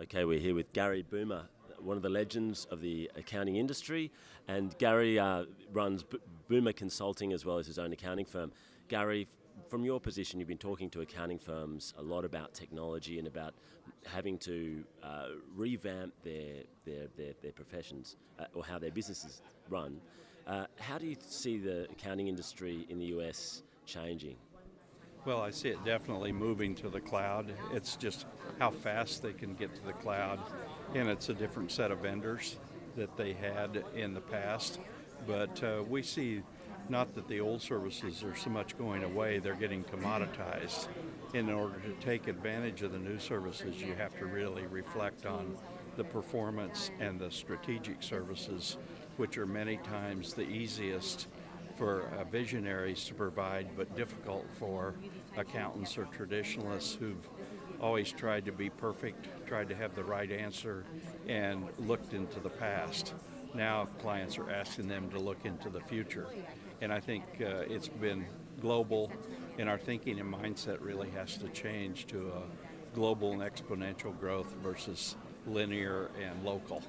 Okay, we're here with Gary Boomer, one of the legends of the accounting industry, and Gary runs Boomer Consulting as well as his own accounting firm. Gary, from your position, you've been talking to accounting firms a lot about technology and about having to revamp their professions or how their businesses run. How do you see the accounting industry in the US changing? Well, I see it definitely moving to the cloud. It's just how fast they can get to the cloud, and it's a different set of vendors that they had in the past. But we see not that the old services are so much going away, they're getting commoditized. In order to take advantage of the new services, you have to really reflect on the performance and the strategic services, which are many times the easiest for visionaries to provide, but difficult for accountants or traditionalists who've always tried to be perfect, tried to have the right answer, and looked into the past. Now clients are asking them to look into the future. And I think it's been global, and our thinking and mindset really has to change to a global and exponential growth versus linear and local.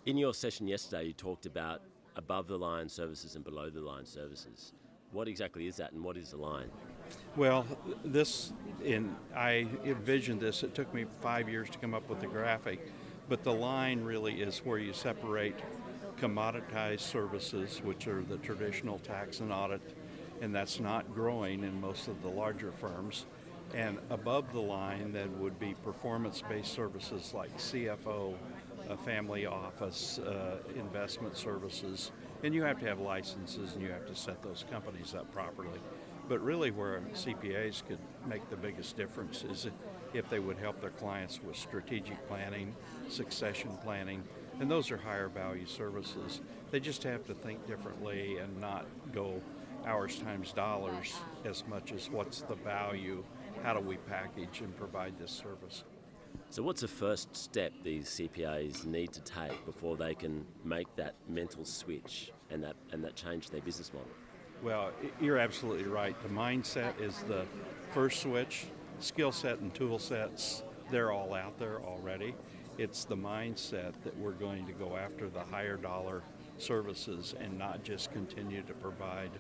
In your session yesterday, you talked about above-the-line services and below-the-line services. What exactly is that, and what is the line? Well, I envisioned this. It took me 5 years to come up with the graphic, but the line really is where you separate commoditized services, which are the traditional tax and audit, and that's not growing in most of the larger firms. And above the line then would be performance-based services like CFO, a family office, investment services, and you have to have licenses and you have to set those companies up properly. But really where CPAs could make the biggest difference is if they would help their clients with strategic planning, succession planning, and those are higher value services. They just have to think differently and not go hours times dollars as much as what's the value, how do we package and provide this service. So what's the first step these CPAs need to take before they can make that mental switch and that change their business model? Well, you're absolutely right. The mindset is the first switch. Skill set and tool sets, they're all out there already. It's the mindset that we're going to go after the higher dollar services and not just continue to provide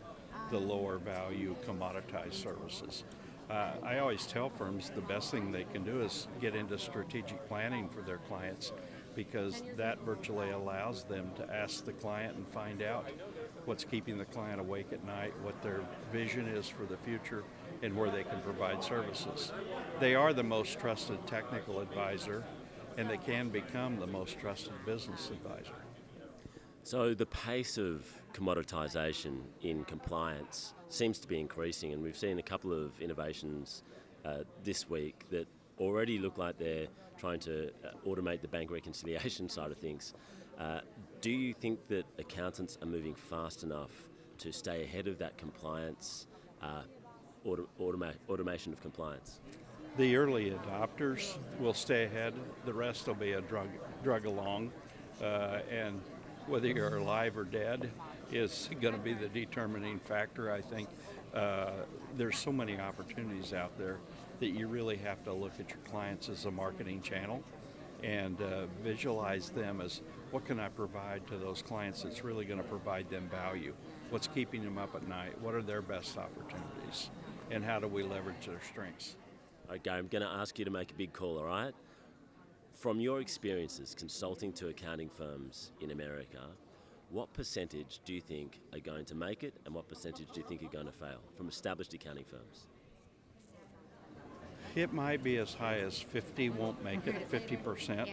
the lower value commoditized services. I always tell firms the best thing they can do is get into strategic planning for their clients, because that virtually allows them to ask the client and find out what's keeping the client awake at night, what their vision is for the future, and where they can provide services. They are the most trusted technical advisor, and they can become the most trusted business advisor. So the pace of commoditisation in compliance seems to be increasing, and we've seen a couple of innovations this week that already look like they're trying to automate the bank reconciliation side of things. Do you think that accountants are moving fast enough to stay ahead of that compliance, automation of compliance? The early adopters will stay ahead. The rest will be a drug along, and whether you're alive or dead is going to be the determining factor, I think. There's so many opportunities out there that you really have to look at your clients as a marketing channel and visualize them as what can I provide to those clients that's really going to provide them value? What's keeping them up at night? What are their best opportunities? And how do we leverage their strengths? Okay, I'm going to ask you to make a big call, all right? From your experiences consulting to accounting firms in America, what percentage do you think are going to make it, and what percentage do you think are going to fail from established accounting firms? It might be as high as 50 won't make it, 50%.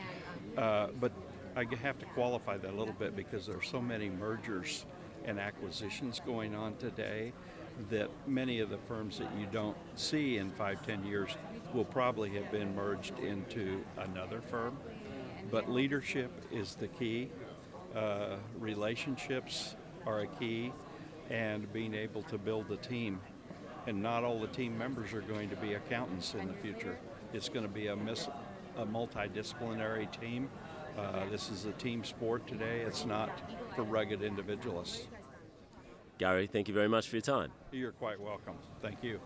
But I have to qualify that a little bit because there are so many mergers and acquisitions going on today that many of the firms that you don't see in 5-10 years will probably have been merged into another firm. But leadership is the key. Relationships are a key, and being able to build a team. And not all the team members are going to be accountants in the future. It's going to be a multidisciplinary team. This is a team sport today. It's not for rugged individualists. Gary, thank you very much for your time. You're quite welcome. Thank you.